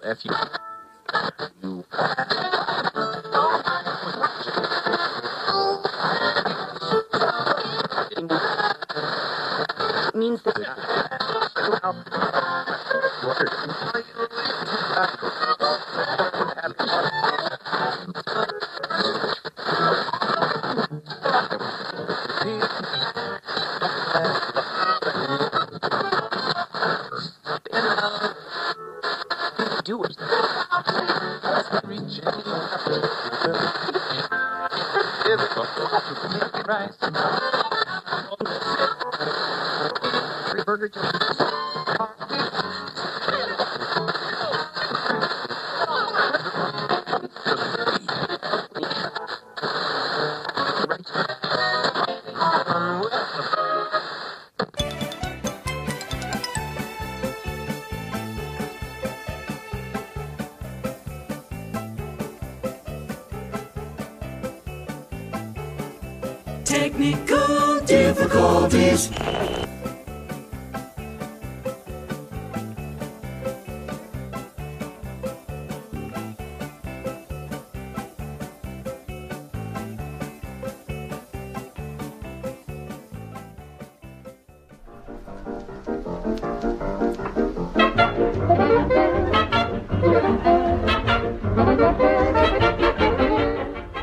If you means that do it. Technical difficulties.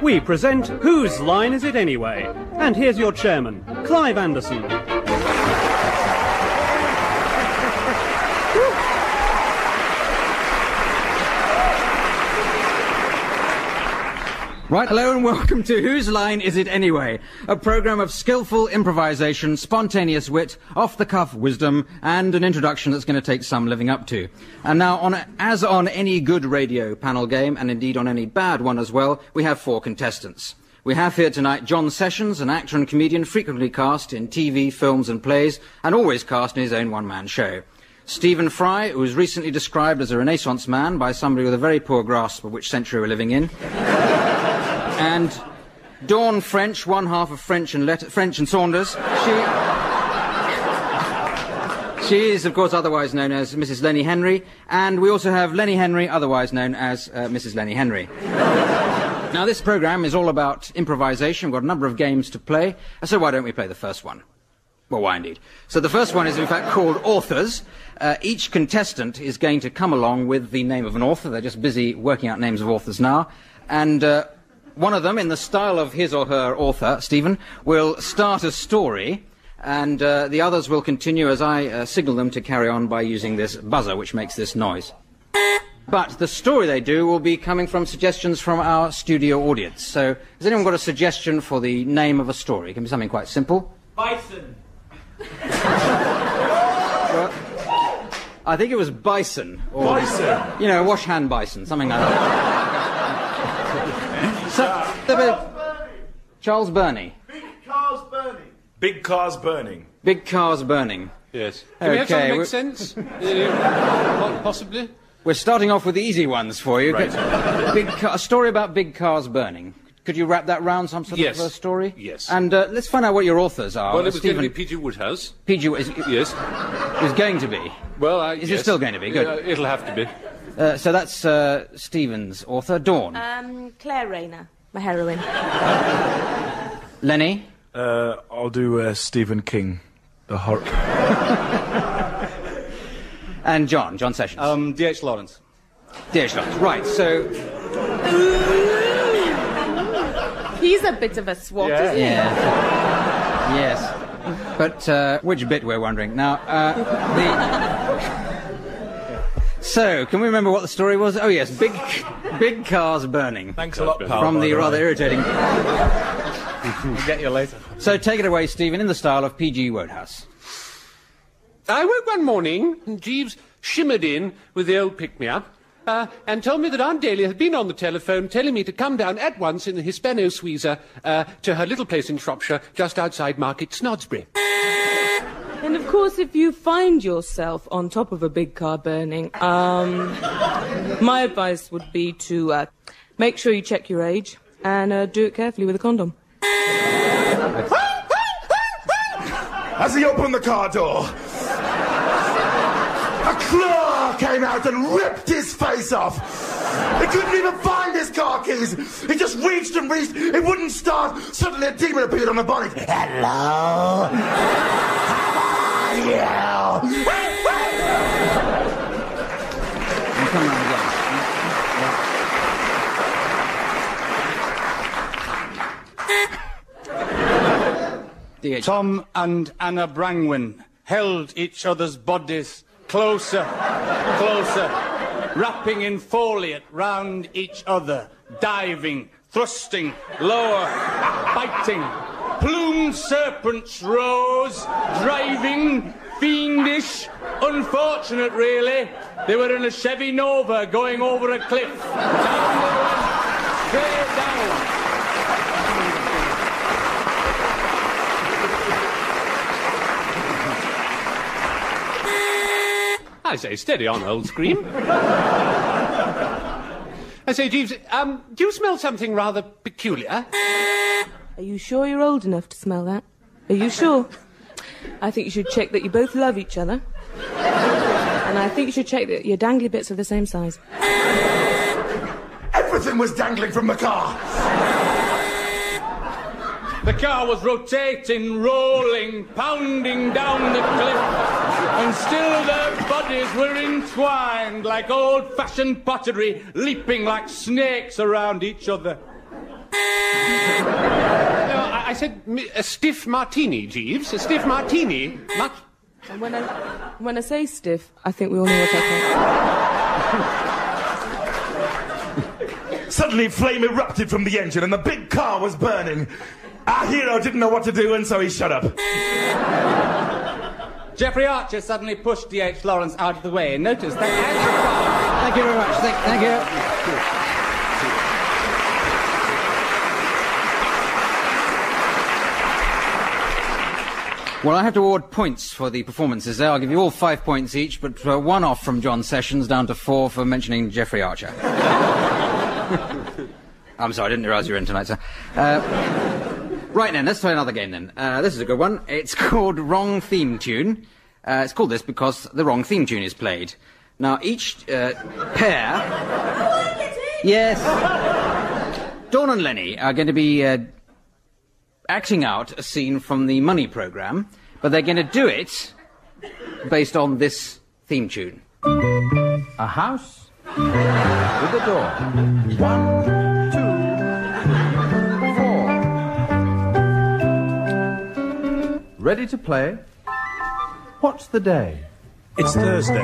We present Whose Line Is It Anyway? And here's your chairman, Clive Anderson. Right, hello and welcome to Whose Line Is It Anyway? A programme of skillful improvisation, spontaneous wit, off-the-cuff wisdom, and an introduction that's going to take some living up to. And now, as on any good radio panel game, and indeed on any bad one as well, we have 4 contestants. We have here tonight John Sessions, an actor and comedian frequently cast in TV, films and plays, and always cast in his own one-man show. Stephen Fry, who was recently described as a Renaissance man by somebody with a very poor grasp of which century we're living in. And Dawn French, one half of French and Saunders. She is, of course, otherwise known as Mrs. Lenny Henry. And we also have Lenny Henry, otherwise known as Mrs. Lenny Henry. Now, this programme is all about improvisation. We've got a number of games to play. So why don't we play the first one? Well, why indeed? So the first one is, in fact, called Authors. Each contestant is going to come along with the name of an author. They're just busy working out names of authors now. And one of them, in the style of his or her author, Stephen, will start a story, and the others will continue as I signal them to carry on by using this buzzer, which makes this noise. But the story they do will be coming from suggestions from our studio audience. So, has anyone got a suggestion for the name of a story? It can be something quite simple. Bison. Well, I think it was bison. Or, Bison. You know, wash hand bison, something like that. Charles Burney. Big cars burning. Big cars burning. Big cars burning. Yes. Can we have something that makes sense? Possibly? We're starting off with the easy ones for you. Right. A story about big cars burning. Could you wrap that round some sort of a story? Yes. And let's find out what your authors are. Well, it was going to be P.G. Wodehouse. P.G. Yes. Is going to be. Well, Is it still going to be? Good. It'll have to be. So that's Stephen's author. Dawn. Claire Rayner, my heroine. Lenny. I'll do Stephen King, the horror. And John Sessions. D.H. Lawrence. D.H. Lawrence. Right, so... He's a bit of a swot, isn't he? Yeah. Yes. But which bit, we're wondering. Now, So, can we remember what the story was? Oh, yes, big cars burning. Thanks a lot, pal. From the rather irritating... I'll get you later. So, take it away, Stephen, in the style of P.G. Wodehouse. I woke one morning and Jeeves shimmered in with the old pick-me-up and told me that Aunt Dahlia had been on the telephone telling me to come down at once in the Hispano-Suiza to her little place in Shropshire just outside Market Snodsbury. And of course, if you find yourself on top of a big car burning, my advice would be to make sure you check your age and do it carefully with a condom. As he opened the car door, a claw car came out and ripped his face off. He couldn't even find his car keys. He just reached and reached. It wouldn't start. Suddenly a demon appeared on the bonnet. Hello? How are you? Come round again. Tom and Anna Brangwyn held each other's bodies closer, closer, wrapping in foliate round each other, diving, thrusting, lower, biting. Plumed serpents rose, driving, fiendish, unfortunate really. They were in a Chevy Nova going over a cliff. Down they went, straight down. I say, steady on, old scream. I say, Jeeves, do you smell something rather peculiar? Are you sure you're old enough to smell that? Are you sure? I think you should check that you both love each other. And I think you should check that your dangly bits are the same size. Everything was dangling from the car. The car was rotating, rolling, pounding down the cliff. And still their bodies were entwined like old-fashioned pottery, leaping like snakes around each other. No, I said a stiff martini, Jeeves. A stiff martini. And when I say stiff, I think we all know what I mean. Suddenly, flame erupted from the engine and the big car was burning. Our hero didn't know what to do, and so he shut up. Geoffrey Archer suddenly pushed D.H. Lawrence out of the way and noticed that as the car... Thank you very much. Thank you. Well, I have to award points for the performances there. I'll give you all 5 points each, but one off from John Sessions, down to 4 for mentioning Geoffrey Archer. I'm sorry, I didn't realise you were in tonight, sir. Right then, let's try another game then. This is a good one. It's called Wrong Theme Tune. It's called this because the wrong theme tune is played. Now, each pair... Yes. Dawn and Lenny are going to be acting out a scene from the Money programme, but they're going to do it based on this theme tune. A house with a door. 1, 2, 4. Ready to play? What's the day? It's Thursday.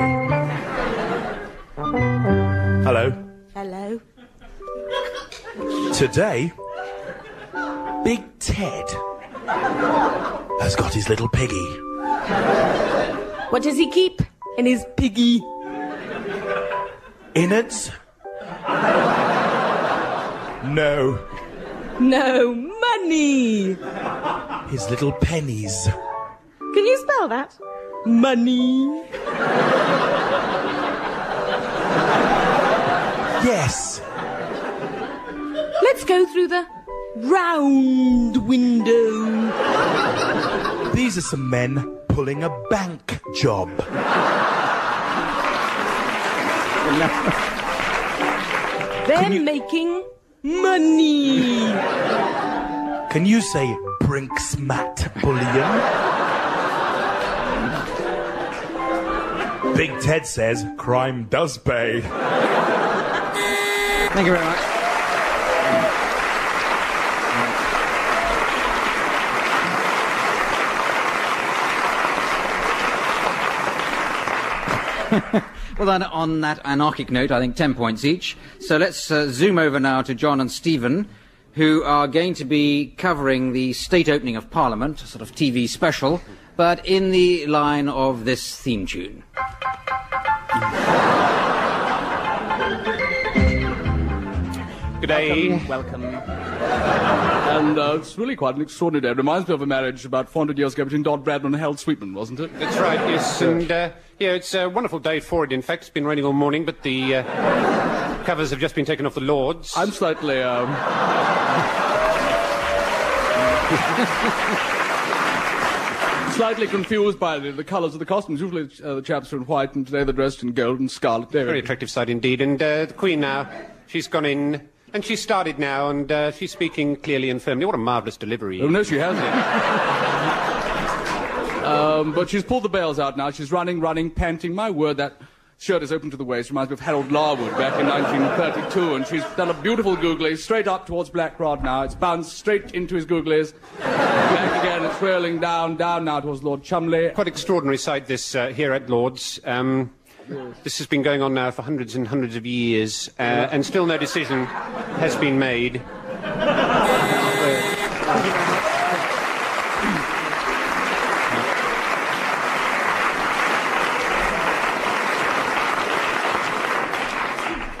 Hello. Hello. Today, Big Ted has got his little piggy. What does he keep in his piggy? Innards? No. No, money. His little pennies. Can you spell that? Money. Yes. Let's go through the round window. These are some men pulling a bank job. They're making money. Can you say Brinks-Mat Bullion? Big Ted says crime does pay. Thank you very much. Well, then, on that anarchic note, I think 10 points each. So let's zoom over now to John and Stephen, who are going to be covering the state opening of Parliament, a sort of TV special, but in the line of this theme tune. Good day. Welcome. And it's really quite an extraordinary day. It reminds me of a marriage about 400 years ago between Dot Bradman and Harold Sweetman, wasn't it? That's right, yes. And, yeah, it's a wonderful day for it, in fact. It's been raining all morning, but the covers have just been taken off the Lords. I'm slightly, slightly confused by the colours of the costumes. Usually the chaps are in white, and today they're dressed in gold and scarlet. Very attractive sight indeed. And the Queen now, she's gone in, and she's started now, and she's speaking clearly and firmly. What a marvellous delivery. Oh, no, she hasn't. But she's pulled the bells out now. She's running, panting. My word, that shirt is open to the waist. Reminds me of Harold Larwood back in 1932. And she's done a beautiful googly straight up towards Black Rod now. It's bounced straight into his googlies. Back again, it's swirling down now towards Lord Chumley. Quite extraordinary sight, this here at Lord's. This has been going on now for hundreds and hundreds of years, and still no decision has been made.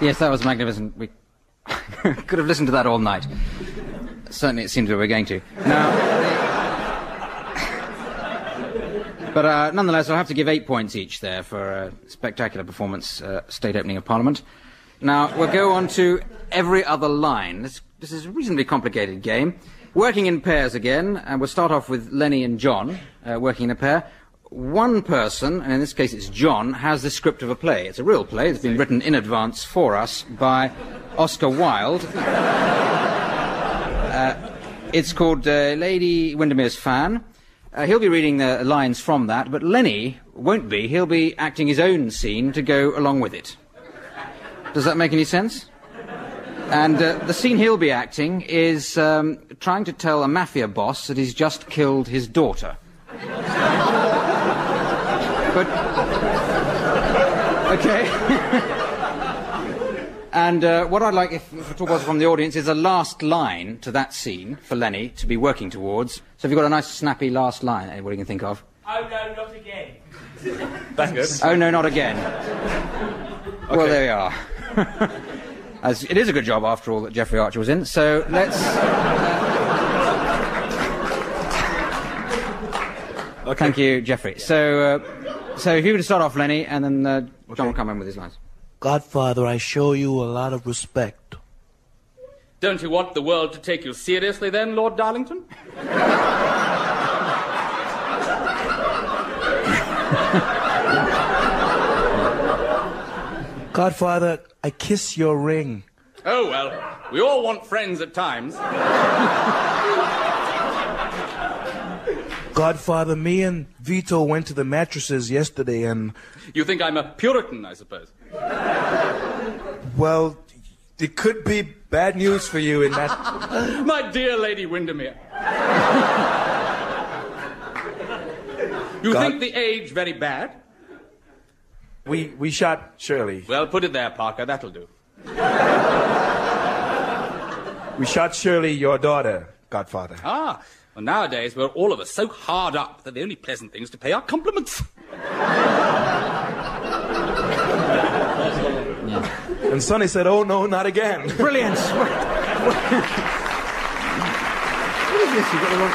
Yes, that was magnificent. We could have listened to that all night. Certainly it seems we were going to. But nonetheless, I'll have to give 8 points each there for a spectacular performance, state opening of Parliament. Now, we'll go on to every other line. This is a reasonably complicated game. Working in pairs again, and we'll start off with Lenny and John, working in a pair. One person, and in this case it's John, has the script of a play. It's a real play. It's been written in advance for us by Oscar Wilde. It's called Lady Windermere's Fan. He'll be reading the lines from that, but Lenny won't be. He'll be acting his own scene to go along with it. Does that make any sense? And the scene he'll be acting is trying to tell a mafia boss that he's just killed his daughter. But, okay. And what I'd like, if it was from the audience, is a last line to that scene for Lenny to be working towards. So if you've got a nice, snappy last line, anybody can think of? Oh, no, not again. That's good. Oh, no, not again. Okay. Well, there we are. As it is a good job, after all, that Jeffrey Archer was in. So let's... Okay. Thank you, Jeffrey. So if you would start off, Lenny, and then John will come in with his lines. Godfather, I show you a lot of respect. Don't you want the world to take you seriously then, Lord Darlington? Godfather, I kiss your ring. Oh, well, we all want friends at times. Godfather, me and Vito went to the mattresses yesterday and... You think I'm a Puritan, I suppose? Well, it could be bad news for you in that... My dear Lady Windermere. You think the age very bad? We shot Shirley. Well, put it there, Parker. That'll do. We shot Shirley, your daughter, Godfather. Ah, well, nowadays we're all of us so hard up that the only pleasant things to pay are compliments. And Sonny said, oh, no, not again. Brilliant. What is this? You got the wrong...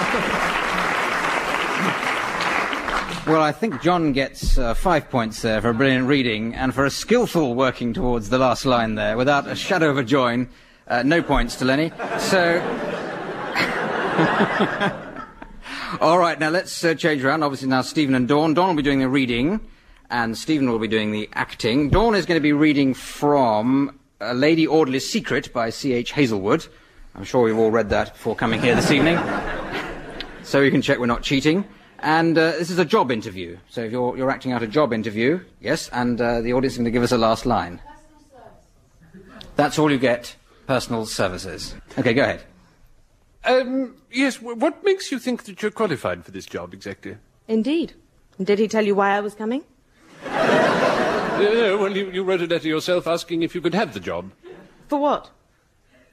Well, I think John gets 5 points there for a brilliant reading and for a skillful working towards the last line there, without a shadow of a join. No points to Lenny. So... All right, now let's change around. Obviously now Stephen and Dawn. Dawn will be doing the reading, and Stephen will be doing the acting. Dawn is going to be reading from Lady Audley's Secret by C.H. Hazelwood. I'm sure we've all read that before coming here this evening. So you can check we're not cheating. And this is a job interview. So if you're acting out a job interview, yes, and the audience is going to give us a last line. That's all you get, personal services. Okay, go ahead. Yes, what makes you think that you're qualified for this job, exactly? Indeed. Did he tell you why I was coming? Well, you wrote a letter yourself asking if you could have the job. For what?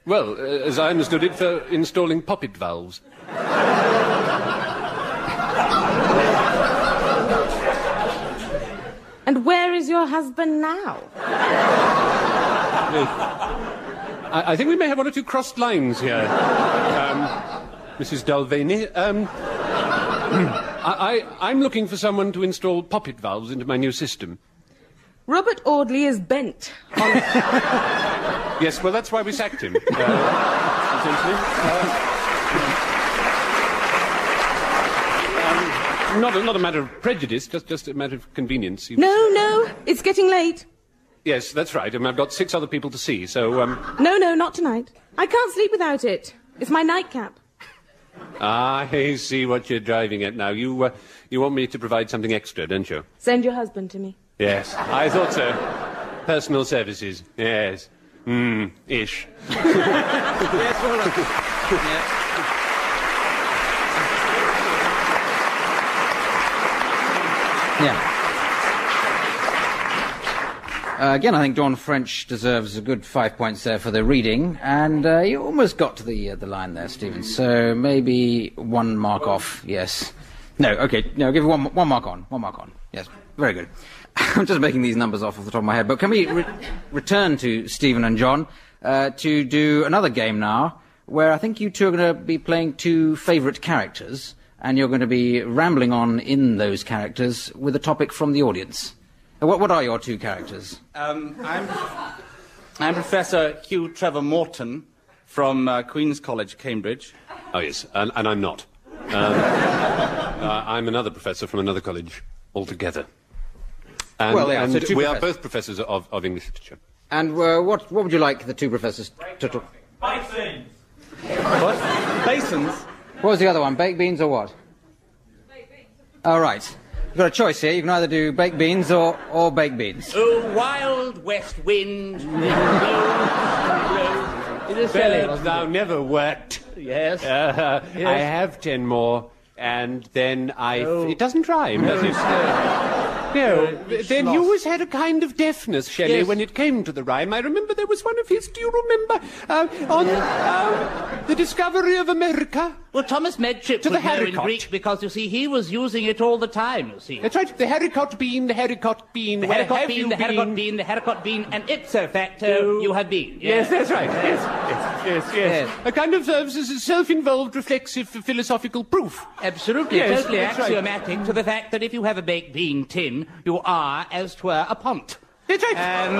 Well, as I understood it, for installing poppet valves. And where is your husband now? I think we may have one or two crossed lines here, Mrs. Dalvaney. I'm looking for someone to install poppet valves into my new system. Robert Audley is bent on... Yes, well, that's why we sacked him, essentially. Not a matter of prejudice, just a matter of convenience. No, it's getting late. Yes, that's right. I mean, I've got 6 other people to see, so, No, not tonight. I can't sleep without it. It's my nightcap. I see what you're driving at now. You want me to provide something extra, don't you? Send your husband to me. Yes, I thought so. Personal services, yes. Ish. Yes, well, yes. Yeah. Again, I think Dawn French deserves a good 5 points there for the reading, and you almost got to the line there, Stephen. So maybe 1 mark off. Yes. No. Okay. No. Give it one mark on. 1 mark on. Yes. Very good. I'm just making these numbers off the top of my head. But can we return to Stephen and John to do another game now, where I think you two are going to be playing 2 favourite characters, and you're going to be rambling on in those characters with a topic from the audience. What are your 2 characters? I'm Professor Hugh Trevor Morton from Queen's College, Cambridge. Oh, yes, and I'm not. I'm another professor from another college altogether. And, well, yeah, so and we are both professors of English literature. And what would you like the 2 professors to talk? Basins. What? Basins? What was the other one? Baked beans or what? Baked beans. Oh, right. You've got a choice here. You can either do baked beans or baked beans. Oh, wild west wind, blow in the Birds thou never worked. Yes. Yes. I have 10 more, and then it doesn't rhyme, does it? No. Then you always had a kind of deafness, Shelley, Yes. when it came to the rhyme. I remember there was one of his, do you remember, on the discovery of America? Well, Thomas Medchip To the would know in haricot. Greek because, you see, he was using it all the time, you see. That's right, the haricot bean, the haricot bean. The Where haricot have bean, you the haricot been? bean, the haricot bean, and ipso facto, you have been. Yes, that's right. Yes. A kind of self-involved, reflexive, philosophical proof. Absolutely, Yes, totally that's right. axiomatic to the fact that if you have a baked bean tin, you are, as 'twere, a pont. That's right. And,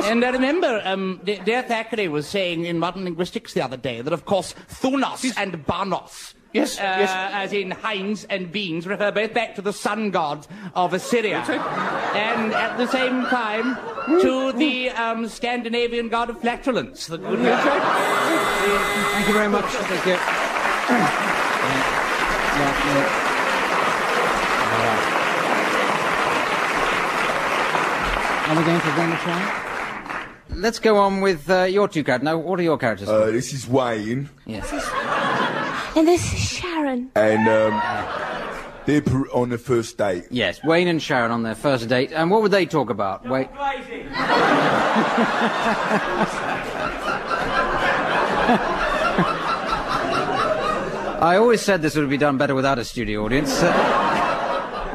and I remember dear Thackeray was saying in Modern Linguistics the other day that, of course, thunos and banos, Yes. as in hinds and beans, refer both back to the sun god of Assyria. That's right. And at the same time to the Scandinavian god of flatulence. The good That's right. Thank you very much. Thank you. Are we going to game of try? Let's go on with your 2 characters. Now, what are your characters? This is Wayne, Yes. And this is Sharon. and they're on the first date. Yes, Wayne and Sharon on their first date. And what would they talk about? Wait. I always said this would be done better without a studio audience. And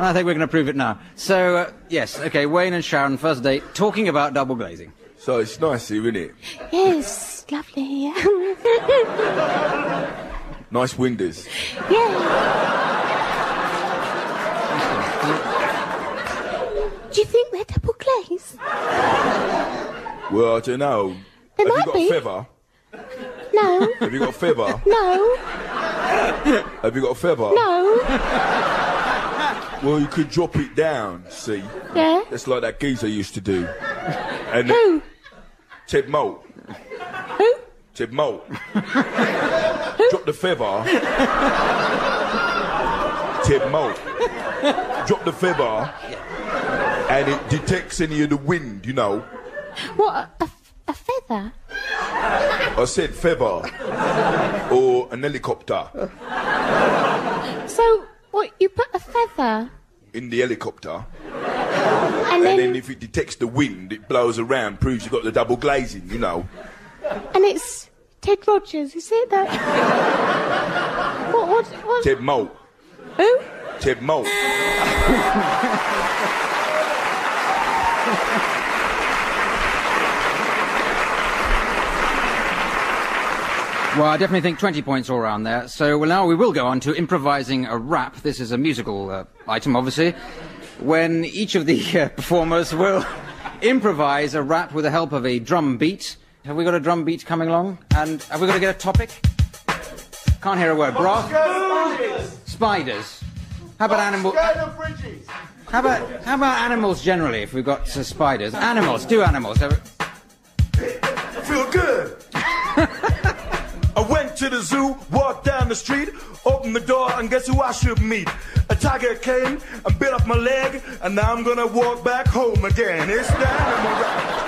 I think we're going to prove it now. So, yes, okay, Wayne and Sharon, first date, talking about double glazing. So it's nice here, isn't it? Yes, lovely here. Nice windows. Yeah. Do you think they're double glazed? Well, I don't know. They Have you might got be. a feather? No. Have you got a feather? No. Have you got a feather? No. Well, you could drop it down, see? Yeah. That's like that geezer used to do. And Who? Ted Moult. Who? Ted Moult. Drop the feather. Ted Moult. Drop the feather. And it detects any of the wind, you know. What? A feather? I said feather. Or an helicopter. So, what, you put a feather In the helicopter. and And then then... if it detects the wind, it blows around, proves you've got the double glazing, you know. And it's Ted Rogers, is it that? What? Ted Moult. Who? Ted Moult. Well, I definitely think 20 points all around there. So now we will go on to improvising a rap. This is a musical item, obviously, when each of the performers will improvise a rap with the help of a drum beat. Have we got a drum beat coming along? And have we got to get a topic? Can't hear a word. Brass? Spiders. How about animals? Scared of Fridgies. How about animals generally? If we've got spiders, animals, do animals. I feel good. I went to the zoo, walked down the street, opened the door, and guess who I should meet? A tiger came and bit off my leg, and now I'm gonna walk back home again. It's the animal right.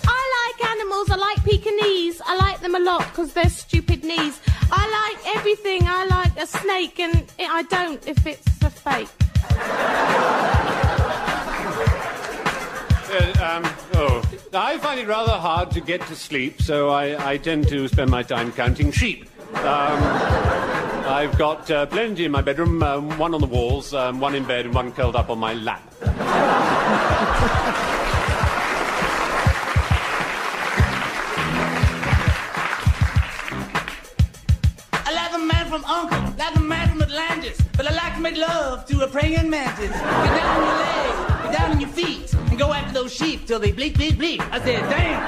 I like animals. I like Pekingese. I like them a lot because they're stupid knees. I like everything. I like a snake, and I don't if it's a fake. I find it rather hard to get to sleep, so I tend to spend my time counting sheep. I've got plenty in my bedroom, one on the walls, one in bed, and one curled up on my lap. I like a man from Uncle, like a man from Atlantis, but I like to make love to a praying mantis. Get down on your legs, get down on your feet, and go after those sheep till they bleep, bleep, bleep. I said, damn.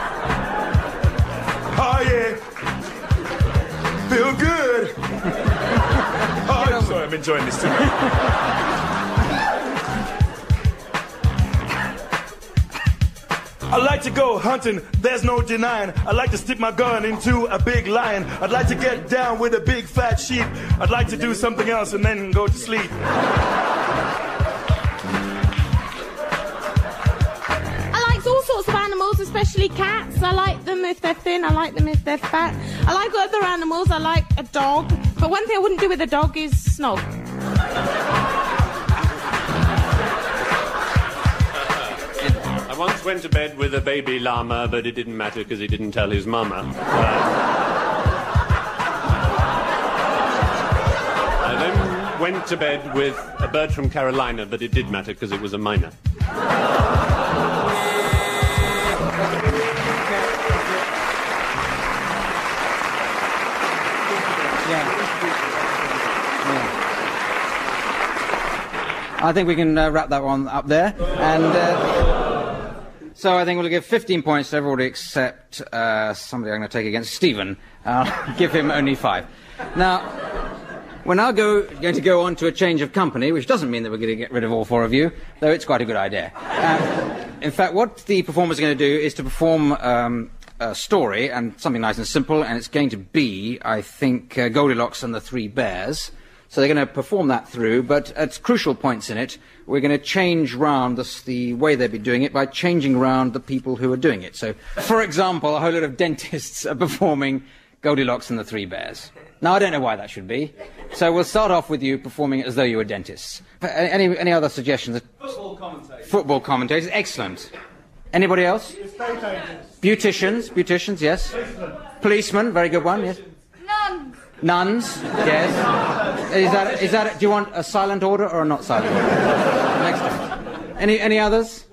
Oh, yeah. Feel good. Oh, I'm sorry, I'm enjoying this too much. I like to go hunting, there's no denying. I like to stick my gun into a big lion. I'd like to get down with a big fat sheep. I'd like to do something else and then go to sleep. I like all sorts of animals, especially cats. I like them if they're thin. I like them if they're fat. I like other animals. I like a dog. But one thing I wouldn't do with a dog is snog. I once went to bed with a baby llama, but it didn't matter because he didn't tell his mama. I then went to bed with a bird from Carolina, but it did matter because it was a minor. I think we can wrap that one up there. And so I think we'll give 15 points to everybody except somebody I'm going to take against Stephen. I'll give him only 5. Now, we're now going to go on to a change of company, which doesn't mean that we're going to get rid of all 4 of you, though it's quite a good idea. In fact, what the performers are going to do is to perform a story, and something nice and simple, and it's going to be, I think, Goldilocks and the 3 Bears. So they're going to perform that through, but at crucial points in it, we're going to change round the way they'll be doing it by changing round the people who are doing it. So, for example, a whole lot of dentists are performing Goldilocks and the 3 Bears. Now, I don't know why that should be. So we'll start off with you performing it as though you were dentists. Any other suggestions? Football commentators. Football commentators, excellent. Anybody else? Estate agents. Beauticians, yes. Policemen, very good one, yes. Nuns, yes. Is that? Do you want a silent order or a not silent order? Next time. Any others?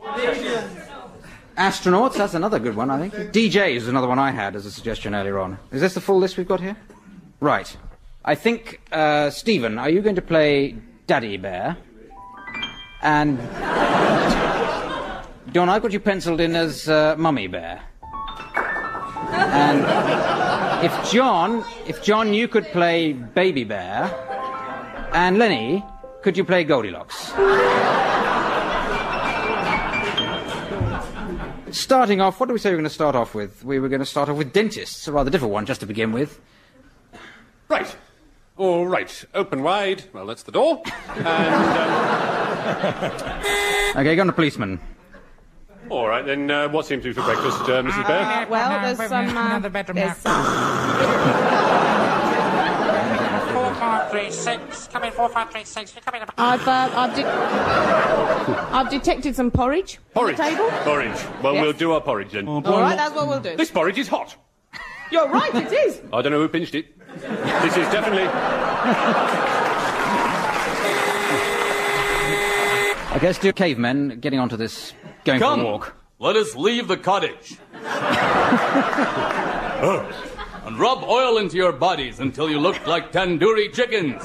Astronauts, that's another good one, I think. DJ is another one I had as a suggestion earlier on. Is this the full list we've got here? Right. I think, Stephen, are you going to play Daddy Bear? And Don, I've got you penciled in as Mummy Bear. And if John, you could play Baby Bear, and Lenny, could you play Goldilocks? Starting off, what do we say we're going to start off with? We were going to start off with dentists, a rather different one just to begin with. Right. All right. Open wide. Well, that's the door. And, Okay, go on to policeman. all right, then, what seems to be for breakfast, Mrs. Bear? Well, there's some... Another bedroom there's now. some... 4536. Come in, 4536. Come in. I've detected some porridge. Porridge. On the table. Porridge. Well, Yes. we'll do our porridge then. All right, that's what we'll do. This porridge is hot. You're right, it is. I don't know who pinched it. This is definitely... I guess do cavemen getting onto this, going for a walk. Let us leave the cottage. And rub oil into your bodies until you look like tandoori chickens.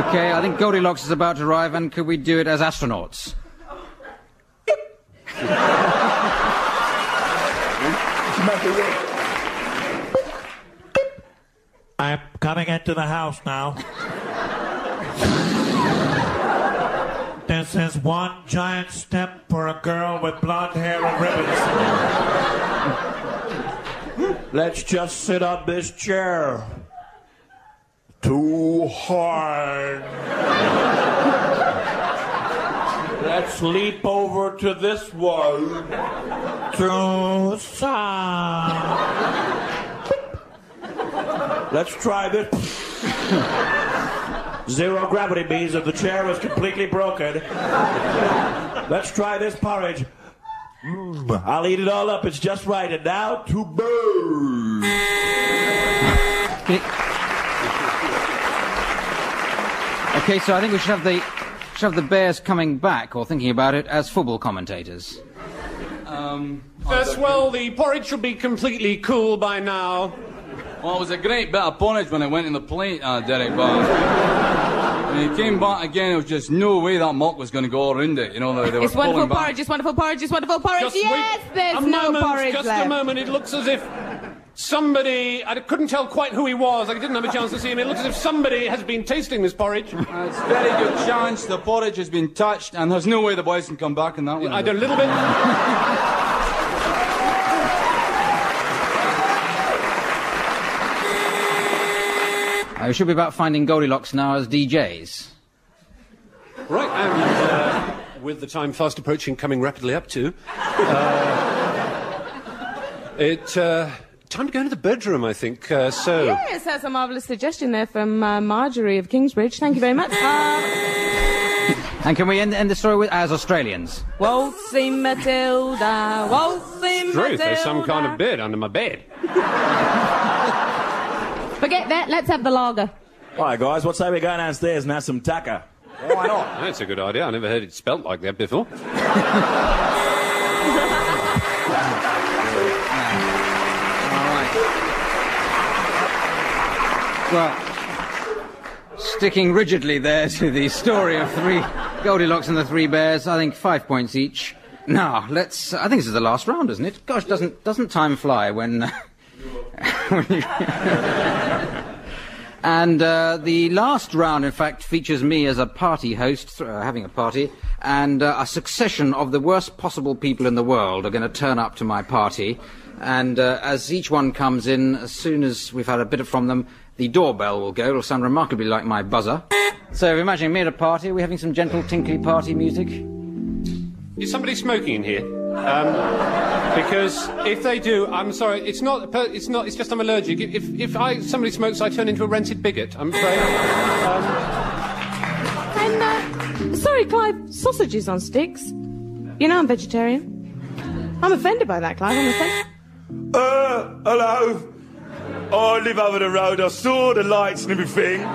Okay, I think Goldilocks is about to arrive, and could we do it as astronauts? I'm coming into the house now. This is one giant step for a girl with blonde hair and ribbons. Let's just sit on this chair. Too hard. Let's leap over to this one. Too soft. Let's try this. Zero gravity means that the chair is completely broken. Let's try this porridge. I'll eat it all up. It's just right. And now to burn. Okay, so I think we should have the Bears coming back, or thinking about it, as football commentators. Yes, well, the porridge should be completely cool by now. Well, it was a great bit of porridge when it went in the plate, Derek, but when it came back again, there was just no way that muck was going to go around it. You know, they were It's wonderful pulling porridge, it's wonderful porridge, it's wonderful porridge. Just Yes, wait there's a no moment, porridge just left. a moment. It looks as if somebody... I couldn't tell quite who he was. I didn't have a chance to see him. It looks as if somebody has been tasting this porridge. It's a very good chance the porridge has been touched, and there's no way the boys can come back in that one. I did a little bit... We should be about finding Goldilocks now as DJs. Right, and with the time fast approaching, coming rapidly up to, time to go into the bedroom, I think, so... Yes, that's a marvellous suggestion there from Marjorie of Kingsbridge. Thank you very much. And can we end the story with, as Australians? Waltzing Matilda, waltzing Matilda. Truth, there's some kind of bed under my bed. Forget that, let's have the lager. Hi guys, what say we go downstairs and have some tucker? Why not? That's a good idea. I never heard it spelt like that before. Well, sticking rigidly there to the story of three Goldilocks and the Three Bears, I think 5 points each. Now, I think this is the last round, isn't it? Gosh, doesn't time fly when... And the last round, in fact, features me as a party host, having a party, and a succession of the worst possible people in the world are going to turn up to my party. And as each one comes in, as soon as we've had a bit from them, the doorbell will go. It'll sound remarkably like my buzzer. So, imagine me at a party. Are we having some gentle, tinkly party music? Is somebody smoking in here? Because if they do, I'm sorry. It's not. It's just I'm allergic. If somebody smokes, I turn into a rancid bigot. I'm afraid. Sorry, Clive. Sausages on sticks. You know I'm vegetarian. I'm offended by that, Clive. I'm offended. Hello. I live over the road. I saw the lights and everything. And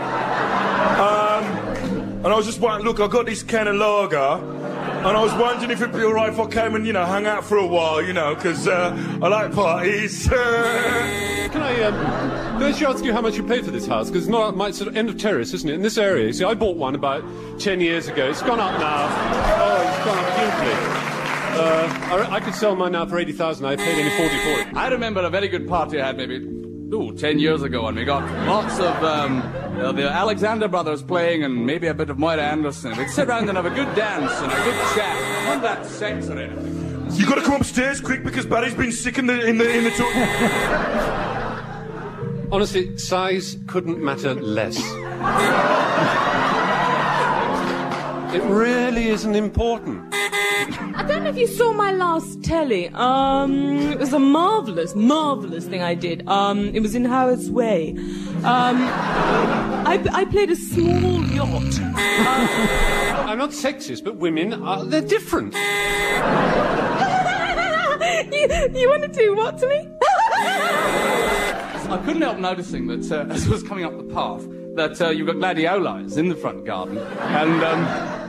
I was just wondering. Look, I got this can of lager. And I was wondering if it'd be all right if I came and, hung out for a while, because I like parties. Can I actually ask you how much you paid for this house? Because it's not my sort of end of terrace, isn't it? In this area, you see, I bought one about 10 years ago. It's gone up now. Oh, it's gone up hugely. I could sell mine now for 80,000. I paid only 40 for it. I remember a very good party I had maybe 10 years ago, and we got lots of the Alexander Brothers playing and maybe a bit of Moira Anderson. We'd sit around and have a good dance and a good chat. Not that sex or anything. You got to come upstairs quick because Barry's been sick in the Honestly, size couldn't matter less. It really isn't important. I don't know if you saw my last telly. It was a marvellous thing I did. It was in Howard's Way. I played a small yacht. I'm not sexist, but women, they're different. You want to do what to me? I couldn't help noticing that as I was coming up the path, that you've got gladiolus in the front garden. And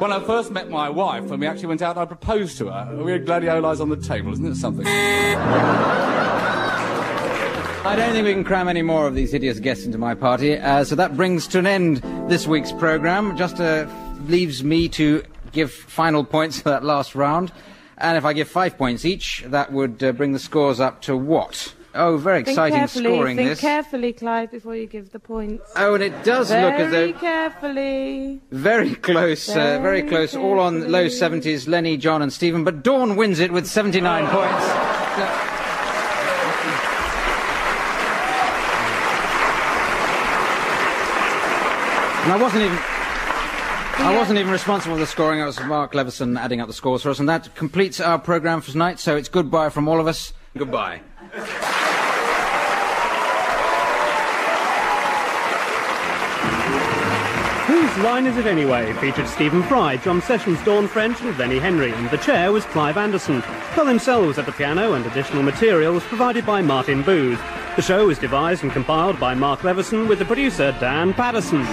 when I first met my wife, and we actually went out and I proposed to her, we had gladiolus on the table. Isn't it something? I don't think we can cram any more of these hideous guests into my party, so that brings to an end this week's programme. Just leaves me to give final points for that last round. And if I give 5 points each, that would bring the scores up to what? Oh, very exciting scoring Think this. carefully, Clive, before you give the points. Oh, and it does look as though... Very carefully. Very close, very close. All on low 70s, Lenny, John and Stephen. But Dawn wins it with 79 points. And I wasn't even responsible for the scoring. It was Mark Leveson adding up the scores for us. And that completes our programme for tonight. So it's goodbye from all of us. Goodbye. Whose Line Is It Anyway featured Stephen Fry, John Sessions, Dawn French and Lenny Henry, and the chair was Clive Anderson. Phil himself was at the piano, and additional material was provided by Martin Booth. The show was devised and compiled by Mark Leveson with the producer Dan Patterson.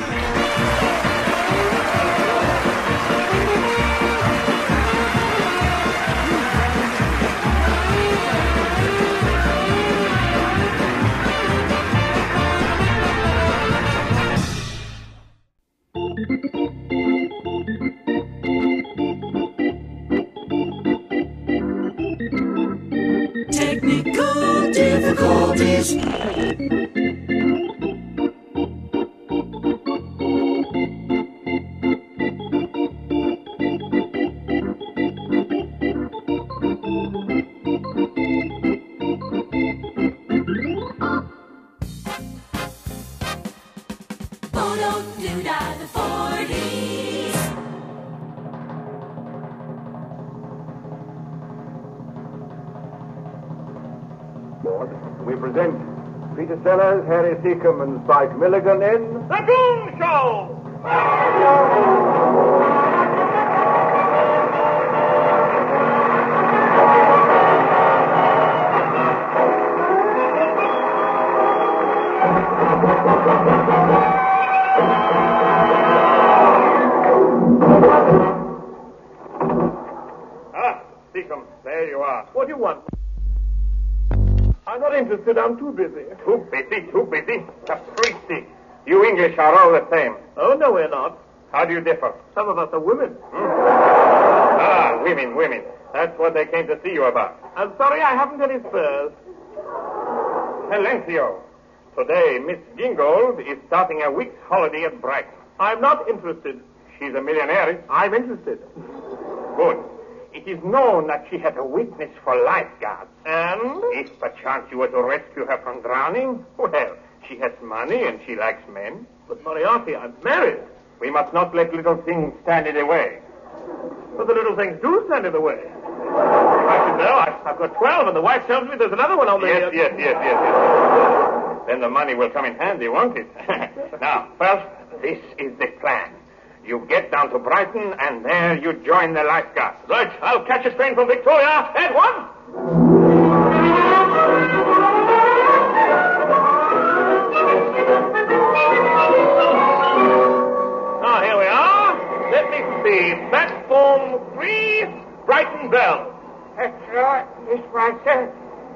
Technical difficulties. Bodo-doo-dah, the 40s. We present Peter Sellers, Harry Seacombe and Spike Milligan in The Goon Show! Seacombe, there you are. What do you want? I'm not interested. I'm too busy. Too busy? Too busy? Capricci. You English are all the same. Oh, no, we're not. How do you differ? Some of us are women. Ah, women. That's what they came to see you about. I'm sorry, I haven't any spurs. Silencio. Today, Miss Gingold is starting a week's holiday at Brighton. I'm not interested. She's a millionaire. I'm interested. Good. It is known that she has a weakness for lifeguards. And? If perchance you were to rescue her from drowning, well, she has money and she likes men. But Moriarty, I'm married. We must not let little things stand in the way. But the little things do stand in the way. I should know. I've got 12 and the wife tells me there's another one on the... Yes. Then the money will come in handy, won't it? Now, first, this is the plan. You get down to Brighton, and there you join the lifeguards. Right. I'll catch a train from Victoria at once. Ah, here we are. Let me see. Platform 3, Brighton Bell. That's right. This way, sir.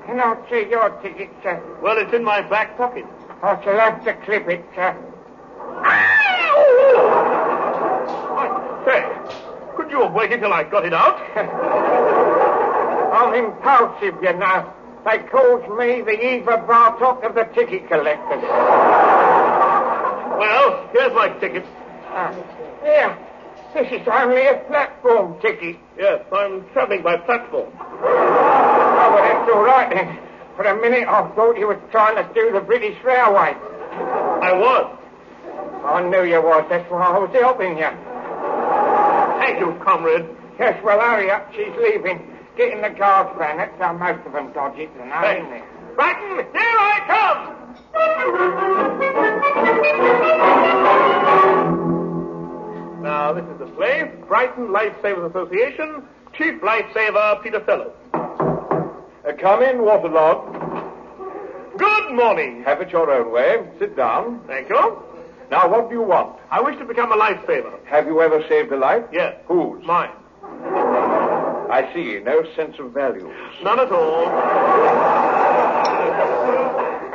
Can I see your ticket, sir? Well, it's in my back pocket. I shall have to clip it, sir. Say, could you have waited till I got it out? I'm impulsive, you know. They calls me the Eva Bartok of the ticket collectors. Well, here's my ticket. Here. This is only a platform ticket. Yes, I'm travelling by platform. Oh, well, that's all right then. For a minute I thought you were trying to do the British Railway. I was. I knew you was. That's why I was helping you. Thank you, comrade. Yes, well, hurry up. She's leaving. Get in the guard's van. That's how most of them dodge it, you know, isn't it? Brighton, here I come! Now, this is the place. Brighton Lifesavers Association. Chief Lifesaver, Peter Sellers. Come in, waterlogged. Good morning. Have it your own way. Sit down. Thank you. Now, what do you want? I wish to become a lifesaver. Have you ever saved a life? Yes. Whose? Mine. I see. No sense of values. None at all.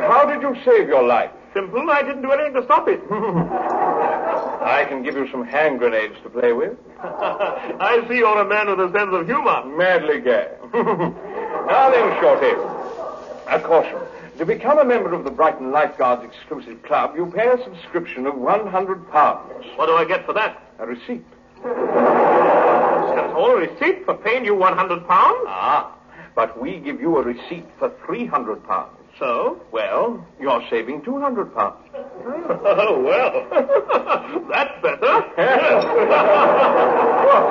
How did you save your life? Simple. I didn't do anything to stop it. I can give you some hand grenades to play with. I see you're a man with a sense of humor. Madly gay. Now then, Shorty. A caution. To become a member of the Brighton Lifeguards Exclusive Club, you pay a subscription of £100. What do I get for that? A receipt. That's all, a receipt for paying you £100? Ah, but we give you a receipt for £300. So? Well, you're saving £200. Oh, well. That's better. What?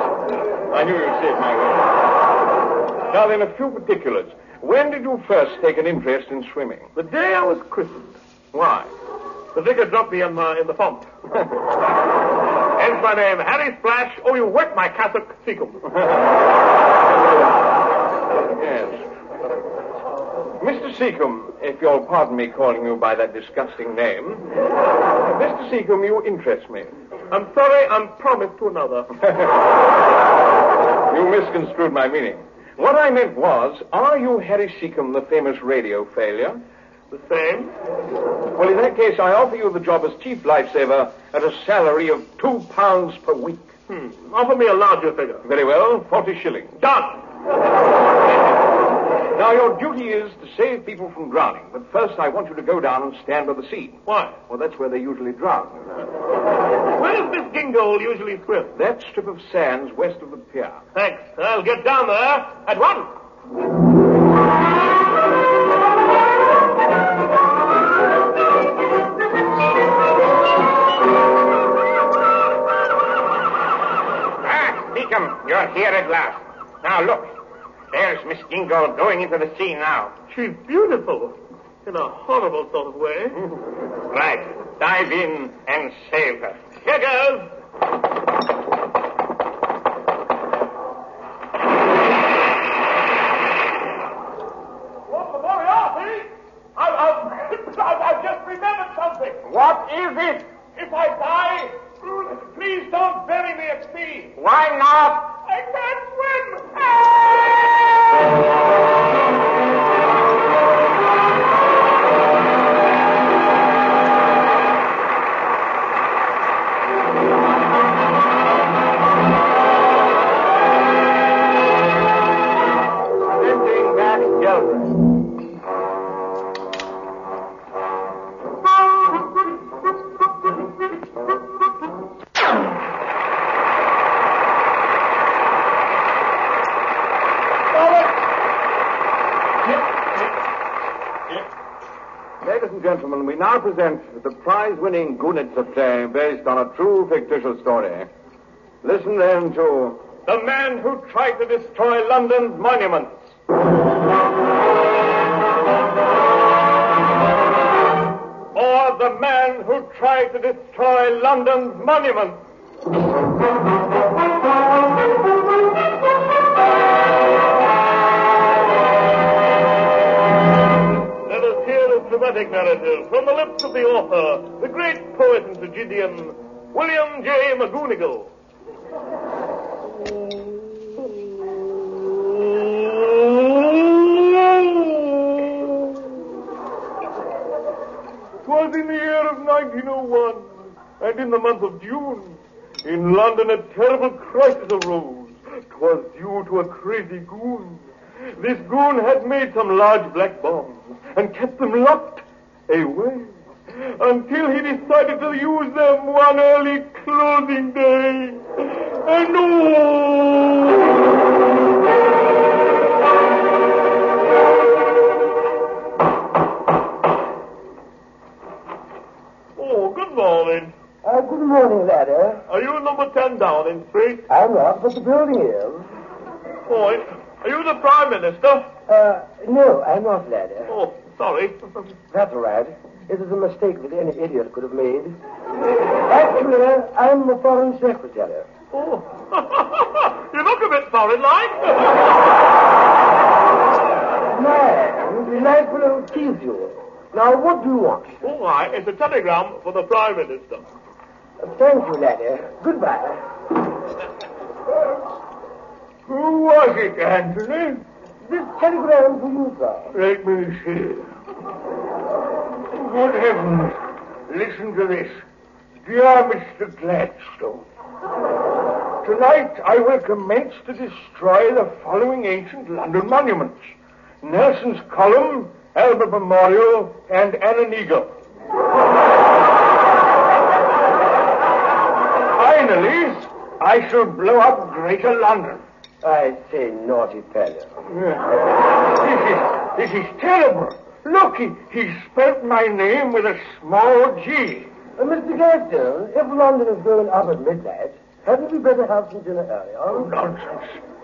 I knew you'd see it my way. Now then, a few particulars. When did you first take an interest in swimming? The day I was christened. Why? The vicar dropped me in the font. Hence my name, Harry Splash. Oh, you wet my cassock, Seacombe. Yes. Mr. Seacombe, if you'll pardon me calling you by that disgusting name, Mr. Seacombe, you interest me. I'm sorry, I'm promised to another. You misconstrued my meaning. What I meant was, are you Harry Seacombe, the famous radio failure? The same? Well, in that case, I offer you the job as chief lifesaver at a salary of £2 per week. Offer me a larger figure. Very well, 40 shillings. Done! Now, your duty is to save people from drowning, but first I want you to go down and stand by the sea. Why? Well, that's where they usually drown. Where does Miss Gingold usually swim? That strip of sands west of the pier. Thanks. I'll get down there at once. Seacombe, you're here at last. Now, look. There's Miss Gingold going into the sea now. She's beautiful. In a horrible sort of way. Right. Dive in and save her. Here goes. What's the Moriarty? I've just remembered something. What is it? If I die, please don't bury me at sea. Why not? I can't swim. Sending back Delbert. Ladies and gentlemen, we now present the prize-winning Goon play based on a true fictitious story. Listen then to The Man Who Tried to Destroy London's Monuments. Or The Man Who Tried to Destroy London's Monuments. Let us hear a dramatic narrative from the lips of the author, the great poet and tragedian, William J. McGoonigal. 'Twas in the year of 1901, and in the month of June, in London a terrible crisis arose. 'Twas due to a crazy goon. This goon had made some large black bombs and kept them locked away until he decided to use them one early closing day. And good morning. Good morning, ladder. Are you number 10 Downing Street? I'm not, but the building is. Oh, are you the Prime Minister? No, I'm not, ladder. Oh, sorry. That's all right. It is a mistake that any idiot could have made. Actually, I'm the Foreign Secretary. Oh, you look a bit foreign-like. Man, delightful to tease you. Now, what do you want? All right, it's a telegram for the Prime Minister. Thank you, laddie. Goodbye. Who was it, Anthony? This telegram for you, sir. Let me see. Good heavens. Listen to this. Dear Mr. Gladstone, tonight I will commence to destroy the following ancient London monuments: Nelson's Column Albert Memorial, and Annan Eagle. Finally, I shall blow up Greater London. I say, naughty fellow. This is terrible. Look, he spelt my name with a small G. Mr. Gladstone, if London is going up at midnight, hadn't we better have some dinner early? Oh,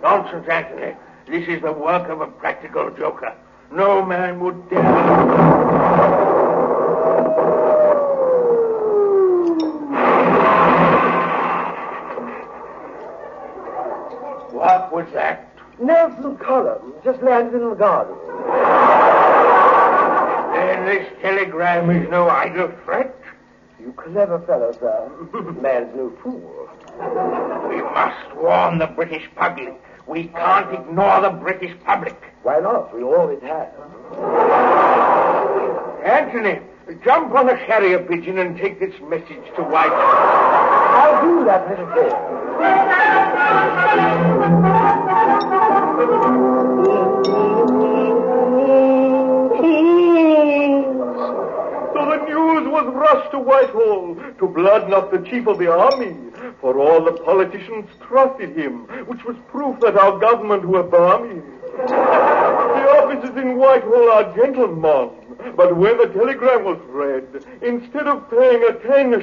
nonsense, Anthony. This is the work of a practical joker. No man would dare. What was that? Nelson Column just landed in the garden. Then this telegram is no idle threat? You clever fellow, sir. Man's no fool. We must warn the British public. We can't ignore the British public. Why not? We always have. Anthony, jump on a carrier pigeon and take this message to Whitehall. I'll do that, little kid. So the news was rushed to Whitehall to blood up the chief of the army, for all the politicians trusted him, which was proof that our government were balmy. The officers in Whitehall are gentlemen, but when the telegram was read, instead of paying attention,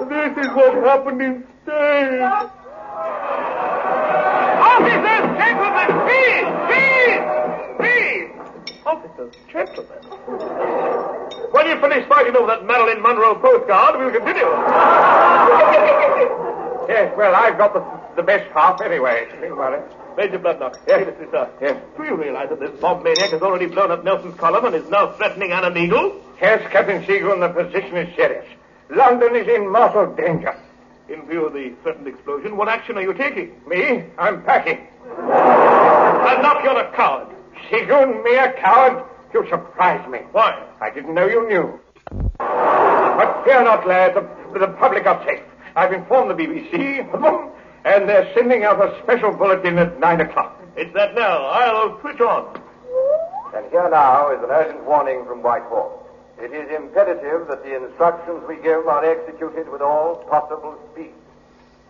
this is what happened instead. Officers, gentlemen, please! Officers, gentlemen. When you finish fighting over that Marilyn Monroe postcard, we'll continue. Yes, well, I've got the best half anyway. Think about it. Major Bloodnock. Yes, sir. Yes. Do you realize that this bomb maniac has already blown up Nelson's column and is now threatening Annan Eagle? Yes, Captain Siegel, and the position is serious. London is in mortal danger. In view of the threatened explosion, what action are you taking? Me? I'm packing. Bloodnock, you're a coward. Siegel, me a coward? You surprised me. Why? I didn't know you knew. But fear not, lads. The public are safe. I've informed the BBC, and they're sending out a special bulletin at 9 o'clock. It's that now. I'll switch on. And here now is an urgent warning from Whitehall. It is imperative that the instructions we give are executed with all possible speed.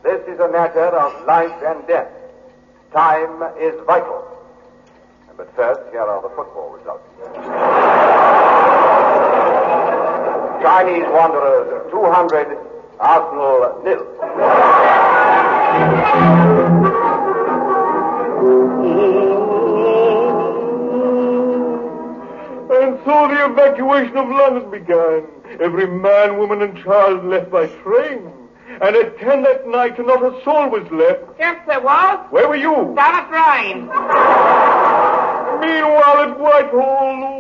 This is a matter of life and death. Time is vital. But first, here are the football results. Chinese Wanderers 200, Arsenal 0. And so the evacuation of London began. Every man, woman, and child left by train. And at 10 that night, not a soul was left. Yes, there was. Where were you? Down at Rhine. Meanwhile at Whitehall...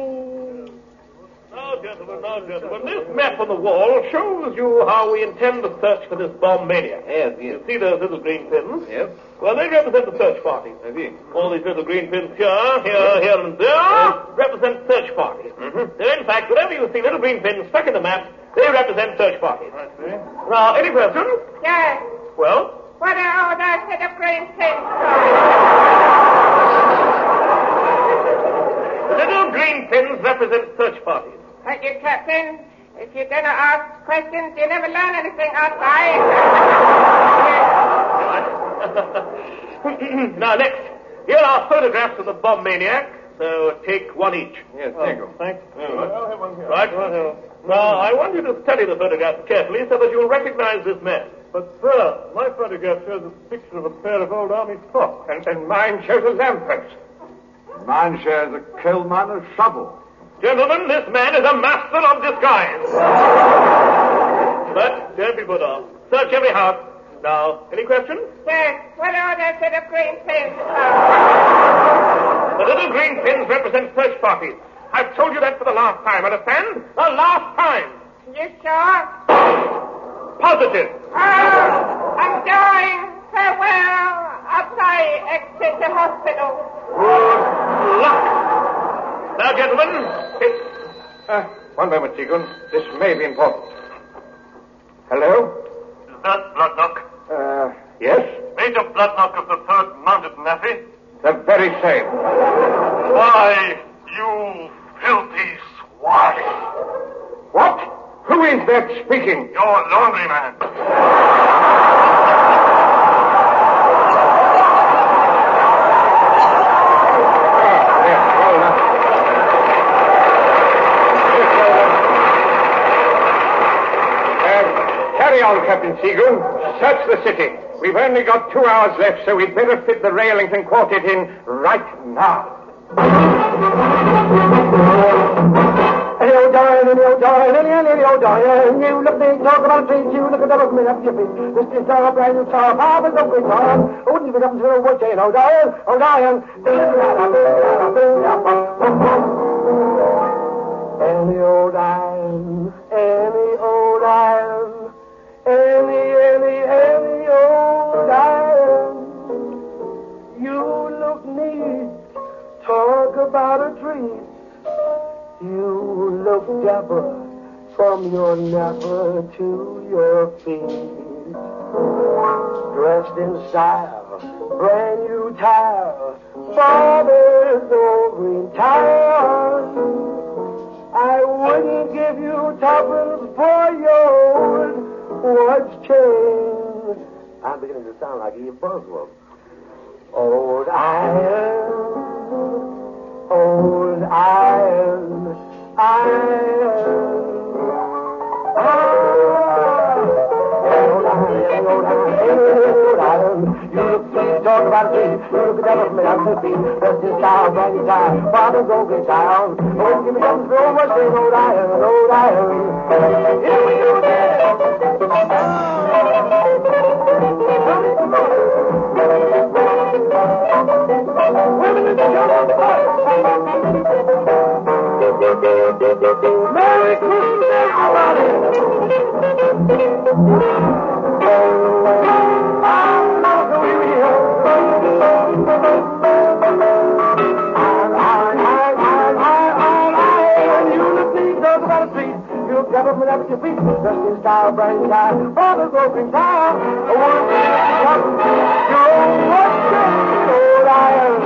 Now, gentlemen, this map on the wall shows you how we intend to search for this bomb maniac. Yes. You see those little green pins? Yes. Well, they represent the search parties. I see. All these little green pins here, and there represent search parties. Mm-hmm. So, in fact, whenever you see little green pins stuck in the map, they represent search parties. I see. Now, any questions? Yes. Well? What are all those little green pins? The little green pins represent search parties. Thank you, Captain. If you're going to ask questions, you never learn anything outside. Now, next. Here are photographs of the bomb maniac. So take one each. Yes, thank you. Thanks. I'll have one here. Right. Now, I want you to study the photographs carefully so that you'll recognize this man. But, sir, my photograph shows a picture of a pair of old army socks. And mine shows a lamppost. Mine shows a killed man with a shovel. Gentlemen, this man is a master of disguise. But don't be put off. Search every house. Now, any questions? Yes. What are those little green pins? The little green pins represent search parties. I've told you that for the last time, understand? The last time. You sure? Positive. I'm going. Farewell. As I exit the hospital. Good luck. Now, gentlemen, one moment, Seagun. This may be important. Hello? Is that Bloodnock? Yes? Major Bloodnock of the 3rd Mounted Naffy? The very same. Why, you filth What? Who is that speaking? Your laundryman. Carry on, Captain Seagoon. Search the city. We've only got 2 hours left, so we'd better fit the Railington Quartet in right now. Any old darn, any old darn, any old darn. You look big, talk about trees, you look at double minute up your feet. This is our brand new car, Papa's no great darn. Wouldn't even up to the wood chain, old darn, old darn. Any old iron, any old iron. Any old iron. You look neat, talk about a treat. You look dapper from your napper to your feet. Dressed in style, brand new tile, father's over in town. I wouldn't give you tuppence for your watch chain. I'm beginning to sound like Eve Boswell. Old iron, old iron, iron. Old iron, old iron. You look sweet, talk about a tree. You look at that man, I'm 50. That's this style, brand new time. Father's over in town. Oh, give me something so much, old iron, old iron. Here we go again. Merry Christmas, everybody! Government up your feet, just in style, bright style, father's broken style. I want to be your old iron, old iron,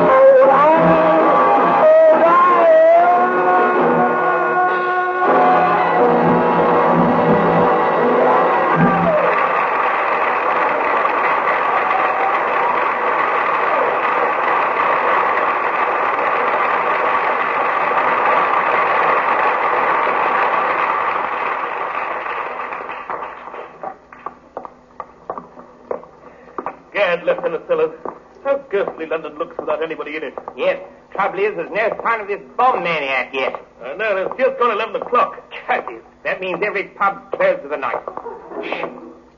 old iron. Lieutenant Sellers, how ghostly London looks without anybody in it. Yes. Trouble is, there's no sign of this bomb maniac yet. I know, it's just gone 11 o'clock. Curses. That means every pub closed for the night.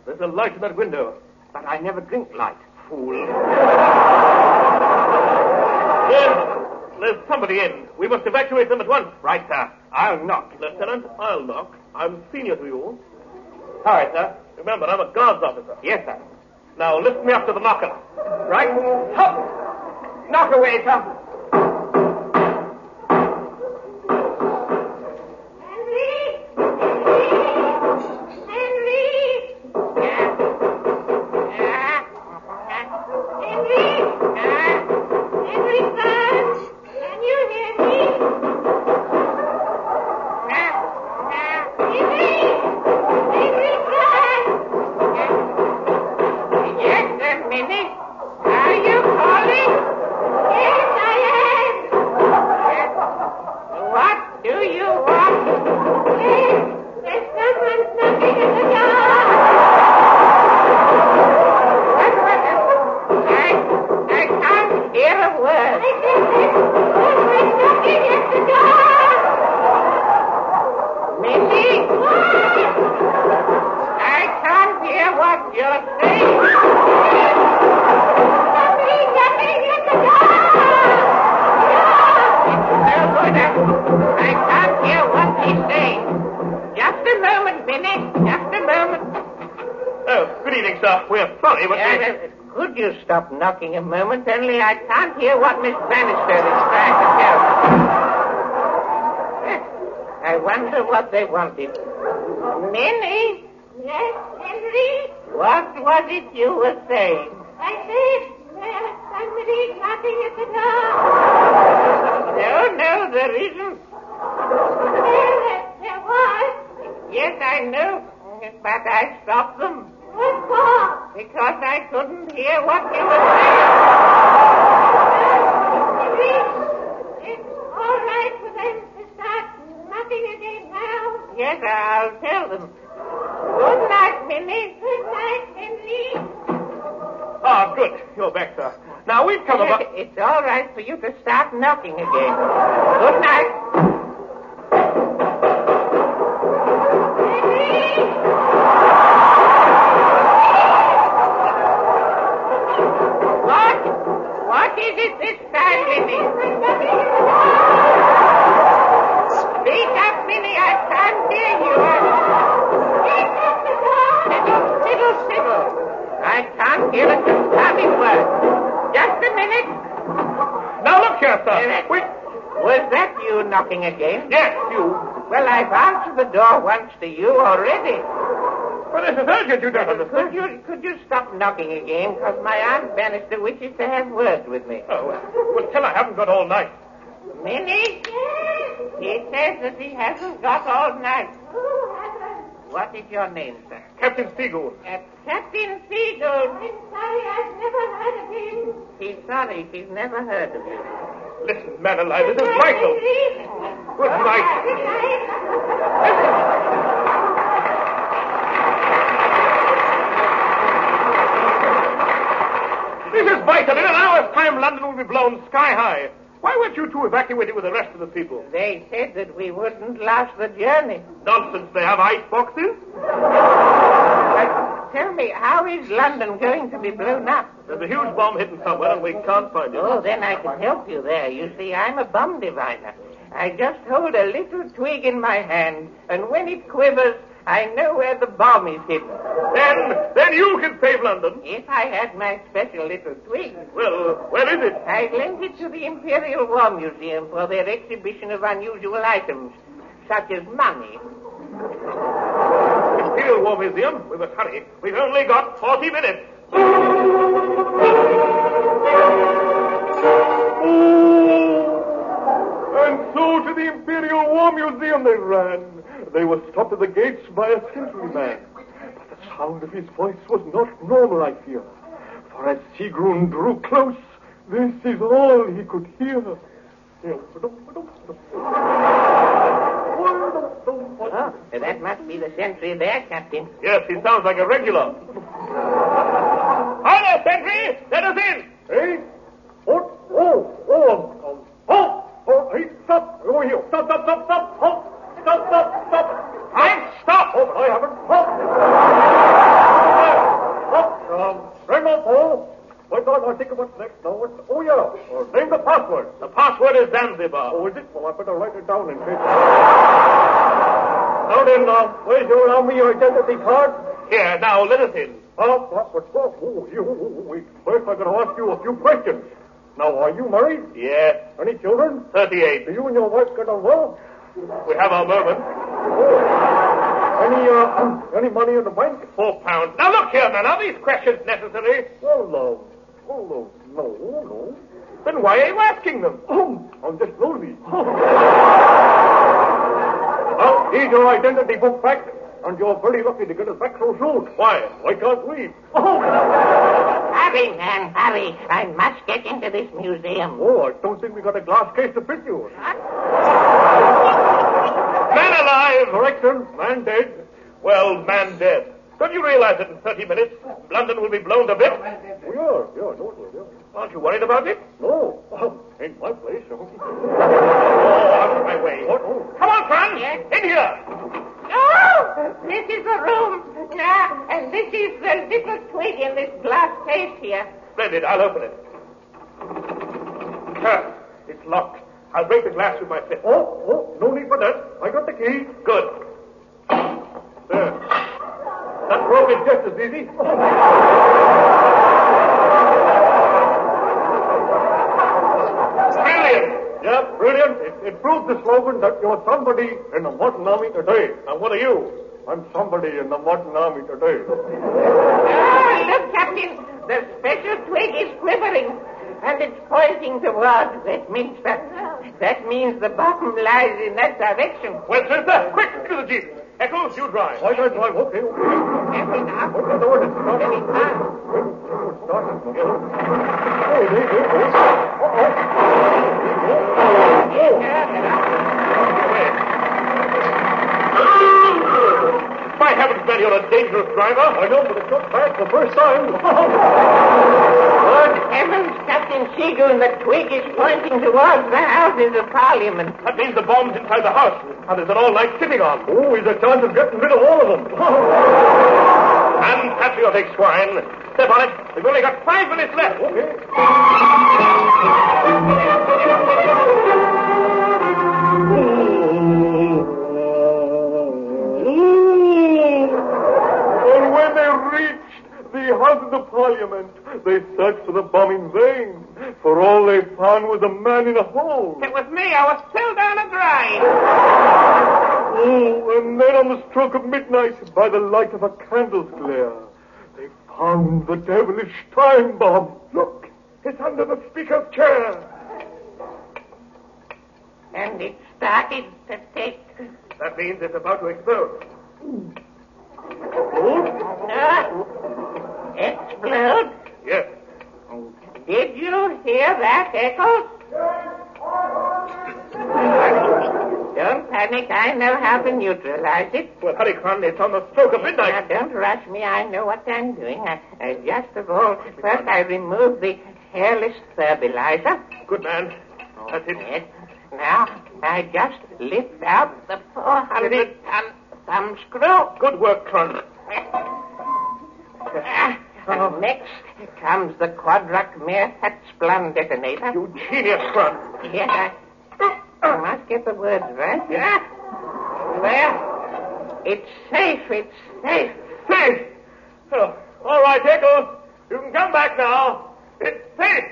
There's a light in that window. But I never drink light, fool. Yes, there's somebody in. We must evacuate them at once. Right, sir. I'll knock. Lieutenant, I'll knock. I'm senior to you. Sorry, sir. Remember, I'm a guards officer. Yes, sir. Now, lift me up to the knocker. Right. Hop. Knock away, sir. Could you stop knocking a moment? Only I can't hear what Miss Bannister is trying to tell me. I wonder what they wanted. Minnie? Yes, Henry? What was it you were saying? I said, somebody knocking at the door. No, there isn't. There was. Yes, I know, but I stopped them. What for? Because I couldn't hear what you were saying. It's all right for them to start knocking again now. Yes, I'll tell them. Good night, Minnie. Good night, Henry. Ah, good. You're back, sir. Now, we've come about... It's all right for you to start knocking again. Good night. What is it this time, Minnie? Speak up, Minnie. I can't hear you. Sybil. I can't hear a confirming word. Just a minute. Now, look here, sir. Was that you knocking again? Yes, you. Well, I've answered the door once to you already. But this is urgent, you don't understand. Could you stop knocking again? Because my Aunt Bannister wishes to have words with me. Oh, well, tell I haven't got all night. Minnie? He says that he hasn't got all night. What is your name, sir? Captain Seagull. Captain Seagull. I'm sorry I've never heard of him. He's sorry he's never heard of you. Listen, man alive, this is vital. Good night. Good night. This is vital. In an hour's time, London will be blown sky high. Why weren't you two evacuated with the rest of the people? They said that we wouldn't last the journey. Nonsense. They have ice boxes. But tell me, how is London going to be blown up? There's a huge bomb hidden somewhere, and we can't find it. Oh, then I can help you there. You see, I'm a bomb diviner. I just hold a little twig in my hand, and when it quivers, I know where the bomb is hidden. Then you can save London. If I had my special little twig. Well, where is it? I lent it to the Imperial War Museum for their exhibition of unusual items, such as money. Imperial War Museum? We must hurry. We've only got 40 minutes. And so to the Imperial War Museum they ran. They were stopped at the gates by a sentryman. But the sound of his voice was not normal, I fear. For as Sigrun drew close, this is all he could hear. Oh, that must be the sentry there, Captain. Yes, he sounds like a regular. Hi there, sentry! Let us in! Hey? Hey, stop! Over here. Stop! Halt! Stop! Stop! Oh, but I haven't. Stop! Bring up, My God, I think of what's next now. Name the password. The password is Zanzibar. Oh, is it? Well, I better write it down in case. Now then, where's your army identity card? Here, now, let us in. Wait. First, I'm going to ask you a few questions. Now, are you married? Yes. Any children? 38. Do you and your wife get on well? We have our moments. Any money in the bank? £4. Now, look here, man. Are these questions necessary? No. Then why are you asking them? I'm just nosy. Well, here's your identity book back, and you're very lucky to get it back so soon. Why? I can't read. Hurry, man, hurry. I must get into this museum. Oh, I don't think we got a glass case to fit you. Man alive! Correction, man dead. Well, man dead. Don't you realize that in 30 minutes, London will be blown to bits? Yeah. Aren't you worried about it? No. Ain't my place. Oh, out of my way. What? Come on, Franz. Yes. In here. Oh, this is the room. And this is the little twig in this glass case here. Splendid. I'll open it. It's locked. I'll break the glass with my fist. Oh, no need for that. I got the key. Good. There. That broke it just as easy. Brilliant. Yeah, brilliant. It proves the slogan that you're somebody in the modern army today. And what are you? I'm somebody in the modern army today. Oh, look, Captain. The special twig is quivering. and it's pointing towards Westminster. That means the bomb lies in that direction. Well, sister, quick, to the jeep. Eccles, you drive. I drive, okay. Careful now. Open the door. Very fast. By heavens, man, you're a dangerous driver. I know, but it's not bad the first time. Good heavens, Captain Seagoon, the twig is pointing towards the Houses of Parliament. That means the bomb's inside the house, and there's an all-night sitting on. Oh, he's a chance of getting rid of all of them. Unpatriotic swine. Step on it. We've only got 5 minutes left. Okay. And when they reached the Houses of Parliament, they searched for the bomb in vain. For all they found was a man in a hole. It was me. I was still down a drive. Oh, and then on the stroke of midnight, by the light of a candle's glare, they found the devilish time bomb. Look, it's under the Speaker's chair. And it started to take. That means it's about to explode. Explode? Yes. Did you hear that, Eccles? Don't panic. I know how to neutralize it. Well, hurry, Con. It's on the stroke of midnight. Now, don't rush me. I know what I'm doing. Just of all, first I remove the hairless stabilizer. Good man. That's it. Yes. Now, I just lift out the 400-ton thumb screw. Good work, Con. Next comes the quadruc-mere Hatsplan detonator. You genius, Con. Yes, I must get the words right. Yeah. Well, it's safe. It's safe. Safe? Oh, all right, Eccles. You can come back now. It's safe.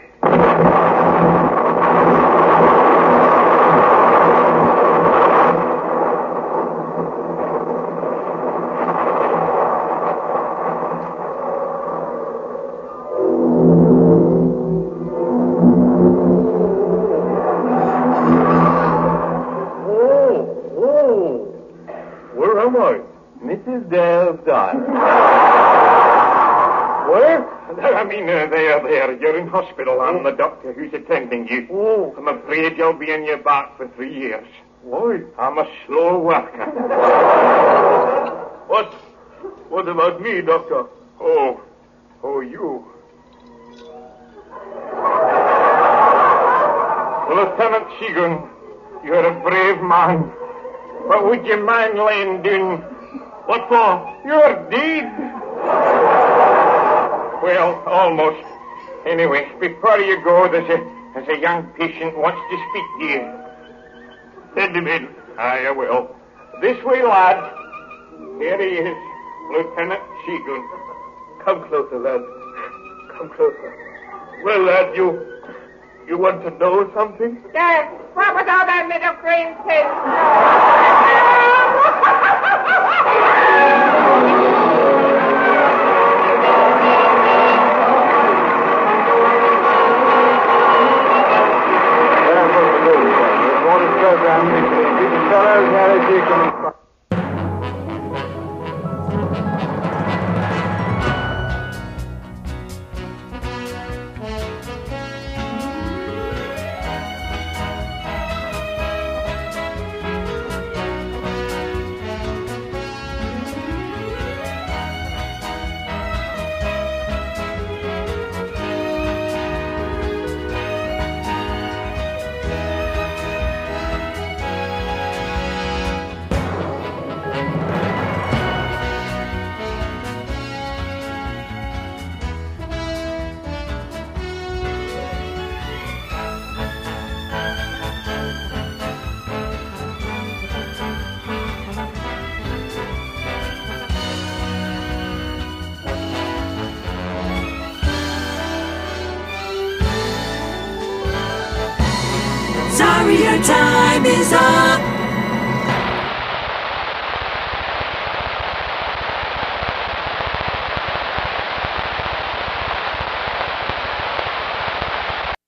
Mrs. Dale's daughter. Where? I mean, there. You're in hospital. I'm the doctor who's attending you. Oh. I'm afraid you'll be in your back for 3 years. Why? I'm a slow worker. What about me, Doctor? Oh, you. Lieutenant Seagoon, you're a brave man. But would you mind laying down? What for? Your deed. Well, almost. Anyway, before you go, there's a young patient wants to speak to you. Send him in. Aye, I will. This way, lad. Here he is, Lieutenant Seagoon. Come closer, lad. Come closer. Well, lad, you want to know something? Yes. What was all that little green thing? Sorry, your time is up.